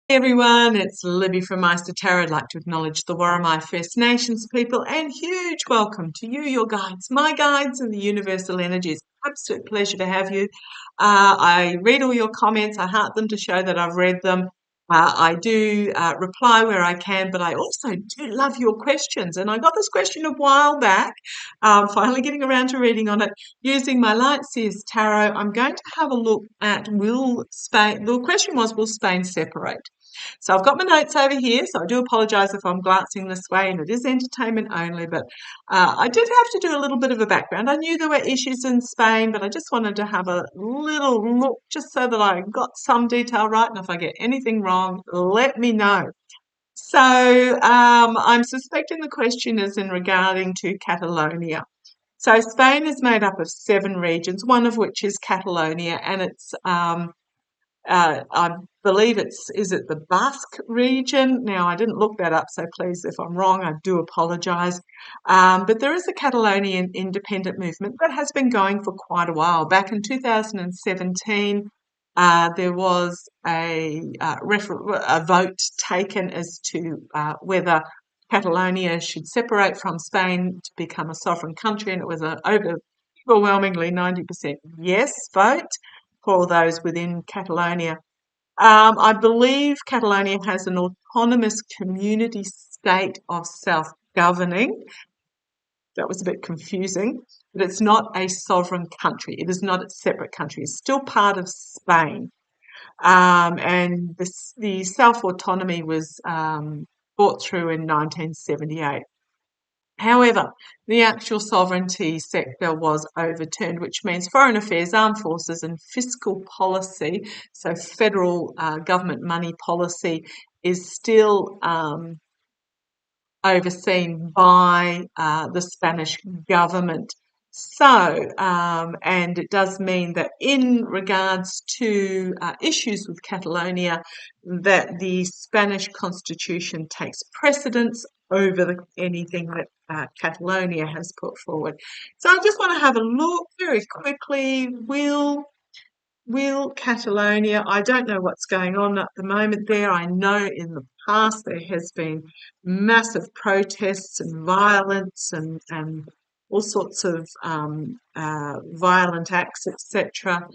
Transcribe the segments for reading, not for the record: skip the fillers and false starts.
Hey everyone, it's Libby from maighstirtarot. I'd like to acknowledge the Worimi First Nations people and huge welcome to you, your guides, my guides, and the universal energies. Absolute pleasure to have you. I read all your comments. I heart them to show that I've read them. I do reply where I can, but I also do love your questions. And I got this question a while back, finally getting around to reading on it. Using my Light Seers Tarot, I'm going to have a look at will Spain, the question was, will Spain separate? So I've got my notes over here, so I do apologise if I'm glancing this way, and it is entertainment only, but I did have to do a little bit of a background. I knew there were issues in Spain, but I just wanted to have a little look just so that I got some detail right, and if I get anything wrong, let me know. So I'm suspecting the question is in regarding to Catalonia. So Spain is made up of 7 regions, one of which is Catalonia, and it's I believe is it the Basque region? Now, I didn't look that up, so please, if I'm wrong, I do apologise. But there is a Catalonian independent movement that has been going for quite a while. Back in 2017, there was a vote taken as to whether Catalonia should separate from Spain to become a sovereign country, and it was an overwhelmingly 90% yes vote for those within Catalonia. I believe Catalonia has an autonomous community state of self-governing. That was a bit confusing, but it's not a sovereign country. It is not a separate country. It's still part of Spain. And the self-autonomy was brought through in 1978. However, the actual sovereignty sector was overturned, which means foreign affairs, armed forces, and fiscal policy, so federal government money policy, is still overseen by the Spanish government. So, and it does mean that in regards to issues with Catalonia, that the Spanish constitution takes precedence over anything that Catalonia has put forward. So I just want to have a look very quickly. Will Catalonia, I don't know what's going on at the moment there. I know in the past there has been massive protests and violence and all sorts of violent acts, etc.,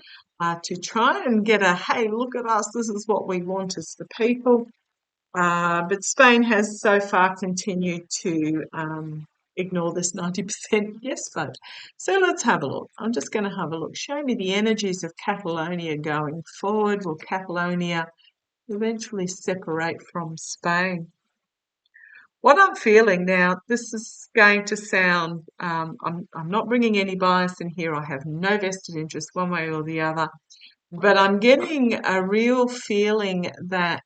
to try and get a, hey, look at us, this is what we want as the people. But Spain has so far continued to ignore this 90% yes vote. So let's have a look. I'm just going to have a look. Show me the energies of Catalonia going forward. Will Catalonia eventually separate from Spain? What I'm feeling now, this is going to sound, I'm not bringing any bias in here. I have no vested interest one way or the other. But I'm getting a real feeling that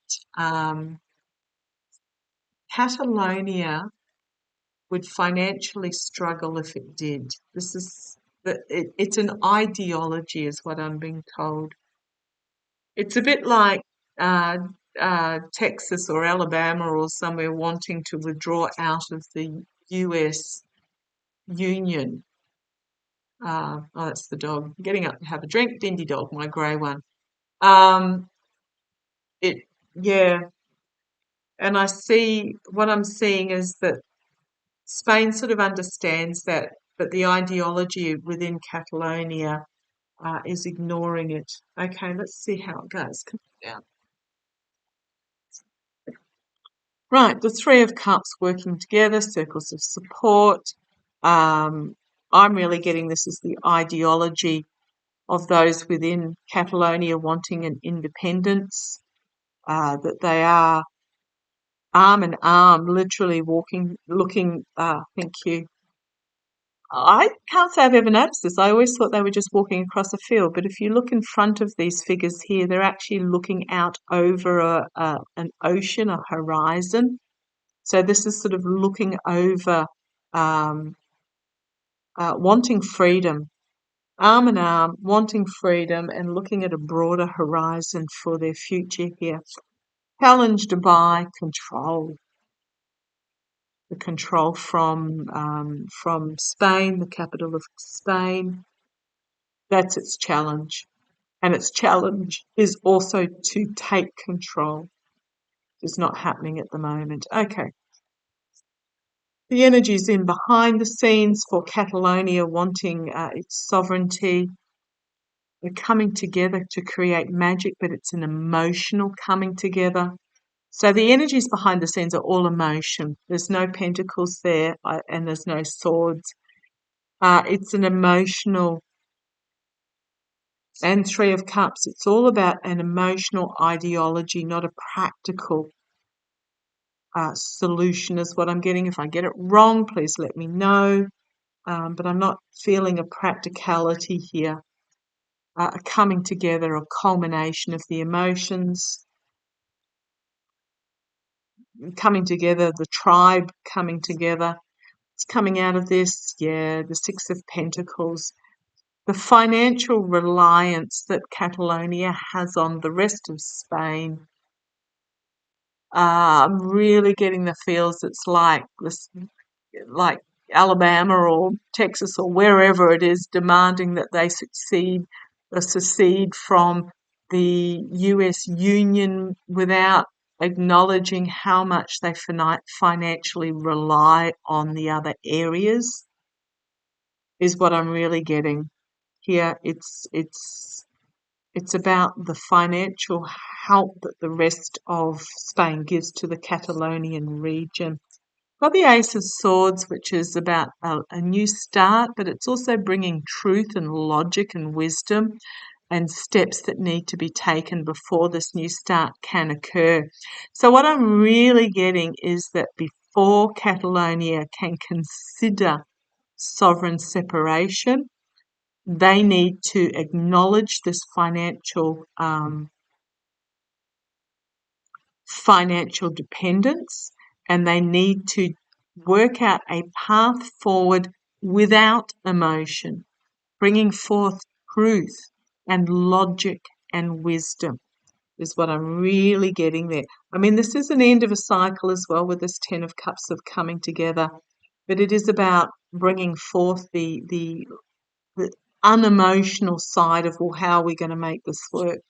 Catalonia would financially struggle if it did. It's an ideology, is what I'm being told. It's a bit like uh, Texas or Alabama or somewhere wanting to withdraw out of the U.S. Union. Oh, that's the dog. Getting up to have a drink. Dindy dog, my grey one. Um, it, yeah, and I see what I'm seeing is that Spain sort of understands that, but the ideology within Catalonia is ignoring it. Okay, let's see how it goes. Come down. Right, the Three of Cups working together, circles of support. I'm really getting this as the ideology of those within Catalonia wanting an independence, that they are arm in arm, literally walking, looking, thank you. I can't say I've ever noticed this. I always thought they were just walking across a field, but if you look in front of these figures here, they're actually looking out over an ocean, a horizon. So this is sort of looking over, um, wanting freedom, arm in arm, wanting freedom, and looking at a broader horizon for their future here. Challenged by control, the control from Spain, the capital of Spain. That's its challenge. And its challenge is also to take control. is not happening at the moment. Okay. The energy's in behind the scenes for Catalonia wanting its sovereignty. We're coming together to create magic, but it's an emotional coming together. So the energies behind the scenes are all emotion. There's no pentacles there, and there's no swords. It's an emotional, and Three of Cups. It's all about an emotional ideology, not a practical solution is what I'm getting. If I get it wrong, please let me know. But I'm not feeling a practicality here. A coming together, a culmination of the emotions, coming together, the tribe coming together. It's coming out of this, yeah, the Six of Pentacles. The financial reliance that Catalonia has on the rest of Spain. I'm really getting the feels it's like this, like Alabama or Texas or wherever it is, demanding that they secede from the US Union without acknowledging how much they financially rely on the other areas, is what I'm really getting here. It's about the financial help that the rest of Spain gives to the Catalonian region. Got the Ace of Swords, which is about a new start, but it's also bringing truth and logic and wisdom and steps that need to be taken before this new start can occur. So what I'm really getting is that before Catalonia can consider sovereign separation, they need to acknowledge this financial dependence, and they need to work out a path forward without emotion, bringing forth truth and logic and wisdom is what I'm really getting there. I mean, this is an end of a cycle as well with this Ten of Cups of coming together, but it is about bringing forth the unemotional side of, well, how are we going to make this work?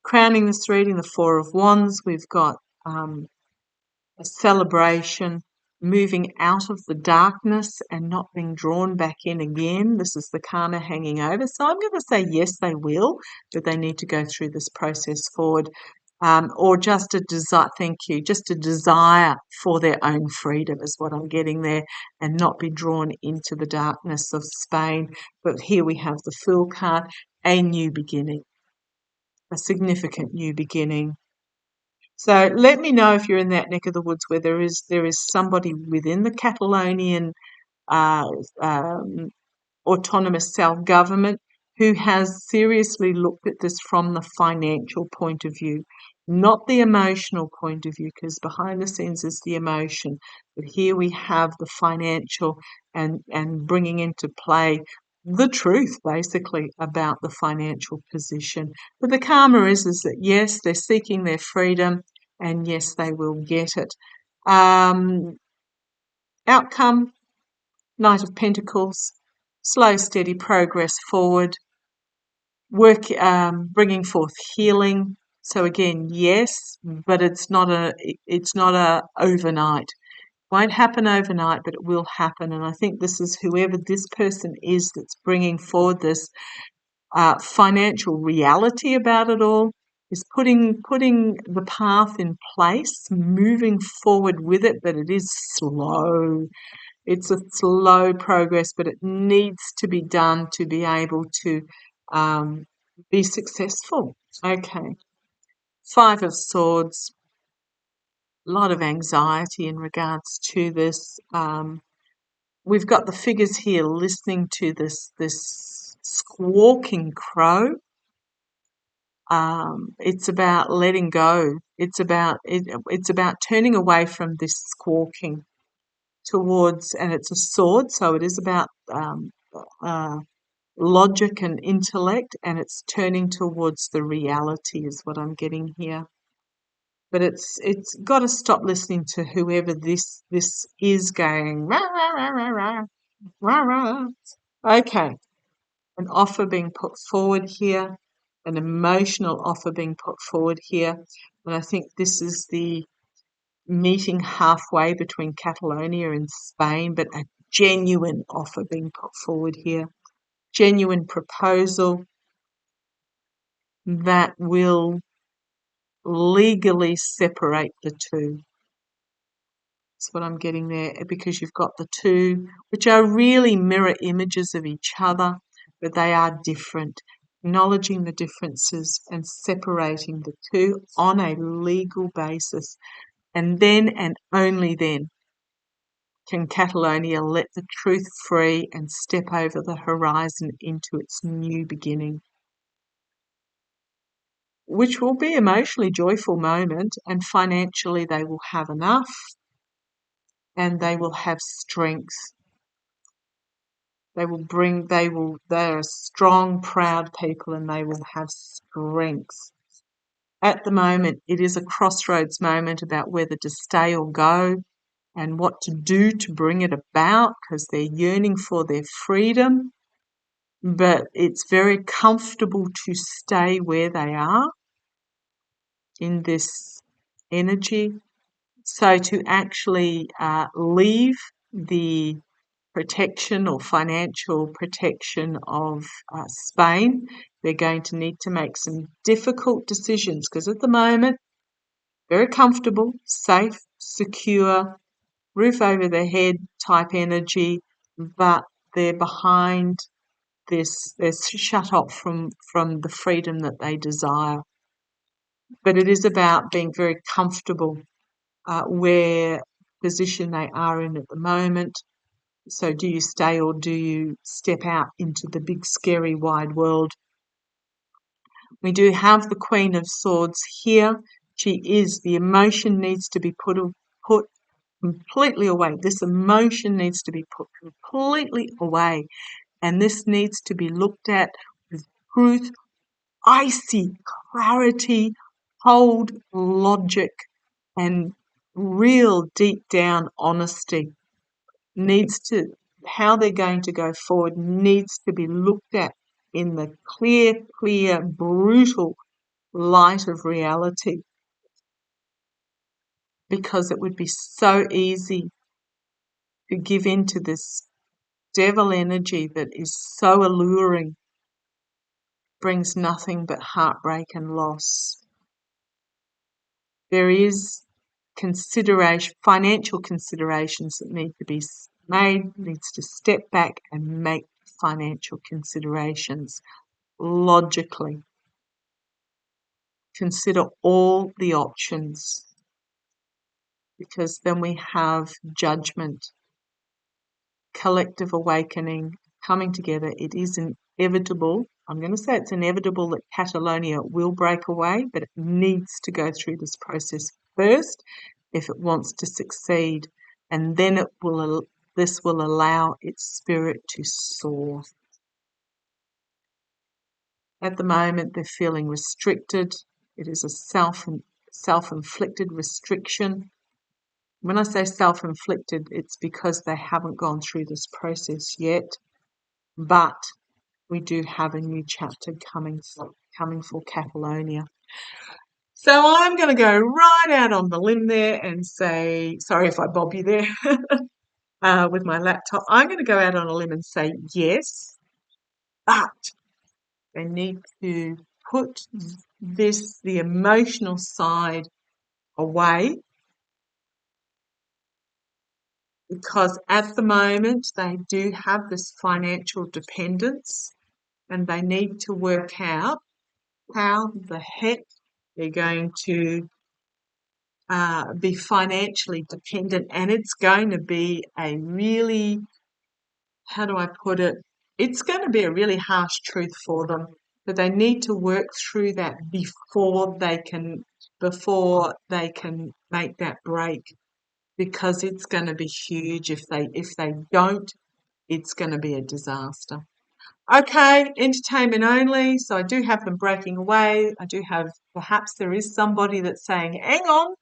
Crowning this reading, the Four of Wands, we've got a celebration, moving out of the darkness and not being drawn back in again. This is the karma hanging over. So I'm going to say yes, they will, but they need to go through this process forward. Or just a desire, thank you, just a desire for their own freedom is what I'm getting there, and not be drawn into the darkness of Spain. But here we have the Fool card, a new beginning, a significant new beginning. So let me know if you're in that neck of the woods where there is somebody within the Catalonian uh, um, autonomous self-government who has seriously looked at this from the financial point of view, not the emotional point of view, because behind the scenes is the emotion. But here we have the financial and bringing into play the truth, basically, about the financial position. But the karma is that, yes, they're seeking their freedom, and yes, they will get it. Outcome, Knight of Pentacles, slow, steady progress forward, work, bringing forth healing. So again, yes, but it's not a overnight. Won't happen overnight, but it will happen. And I think this is whoever this person is that's bringing forward this financial reality about it all, is putting the path in place, moving forward with it, but it is slow. It's a slow progress, but it needs to be done to be able to be successful. Okay. Five of Swords. A lot of anxiety in regards to this. We've got the figures here listening to this squawking crow. It's about letting go. It's about turning away from this squawking towards, and it's a sword, so it is about logic and intellect, and it's turning towards the reality is what I'm getting here. But it's got to stop listening to whoever this is going rah, rah, rah, rah, rah, rah, rah. Okay, an offer being put forward here. an emotional offer being put forward here. And I think this is the meeting halfway between Catalonia and Spain, but a genuine offer being put forward here. Genuine proposal that will legally separate the two. That's what I'm getting there, because you've got the two, which are really mirror images of each other, but they are different. Acknowledging the differences and separating the two on a legal basis. And then and only then can Catalonia let the truth free and step over the horizon into its new beginning, which will be an emotionally joyful moment, and financially they will have enough and they will have strength. They're a strong, proud people, and they will have strength. At the moment, it is a crossroads moment about whether to stay or go and what to do to bring it about, because they're yearning for their freedom, but it's very comfortable to stay where they are in this energy. So to actually leave the protection or financial protection of Spain, they're going to need to make some difficult decisions, because at the moment, very comfortable, safe, secure, roof over their head type energy, but they're behind this, they're shut off from the freedom that they desire. But it is about being very comfortable where position they are in at the moment. So do you stay or do you step out into the big, scary, wide world? We do have the Queen of Swords here. The emotion needs to be put completely away. This emotion needs to be put completely away. And this needs to be looked at with truth, icy clarity, cold logic, and real deep down honesty. How they're going to go forward needs to be looked at in the clear, brutal light of reality, because it would be so easy to give in to this devil energy that is so alluring, brings nothing but heartbreak and loss. There is financial considerations that need to be made, needs to step back and make financial considerations logically. Consider all the options, because then we have judgment, collective awakening, coming together. It is inevitable. I'm going to say it's inevitable that Catalonia will break away, but it needs to go through this process first if it wants to succeed, and then this will allow its spirit to soar. At the moment, they're feeling restricted. It is a self-inflicted restriction. When I say self-inflicted, it's because they haven't gone through this process yet, but we do have a new chapter coming for Catalonia. So I'm going to go right out on the limb there and say, sorry if I bob you there with my laptop. I'm going to go out on a limb and say yes, but they need to put the emotional side away, because at the moment they do have this financial dependence, and they need to work out how the heck they're going to be financially dependent. And it's going to be a really, how do I put it? It's going to be a really harsh truth for them. But they need to work through that before they can make that break, because it's going to be huge. If they don't, it's going to be a disaster. Okay, entertainment only. So I do have them breaking away. I do have, perhaps there is somebody that's saying, hang on,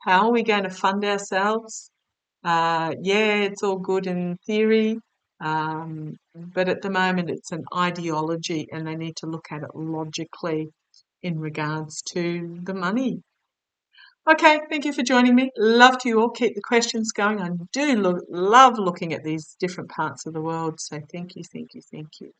how are we going to fund ourselves? Yeah, it's all good in theory, But at the moment, it's an ideology, and they need to look at it logically in regards to the money. Okay, thank you for joining me. Love to you all. Keep the questions going. I do love looking at these different parts of the world. So thank you, thank you, thank you.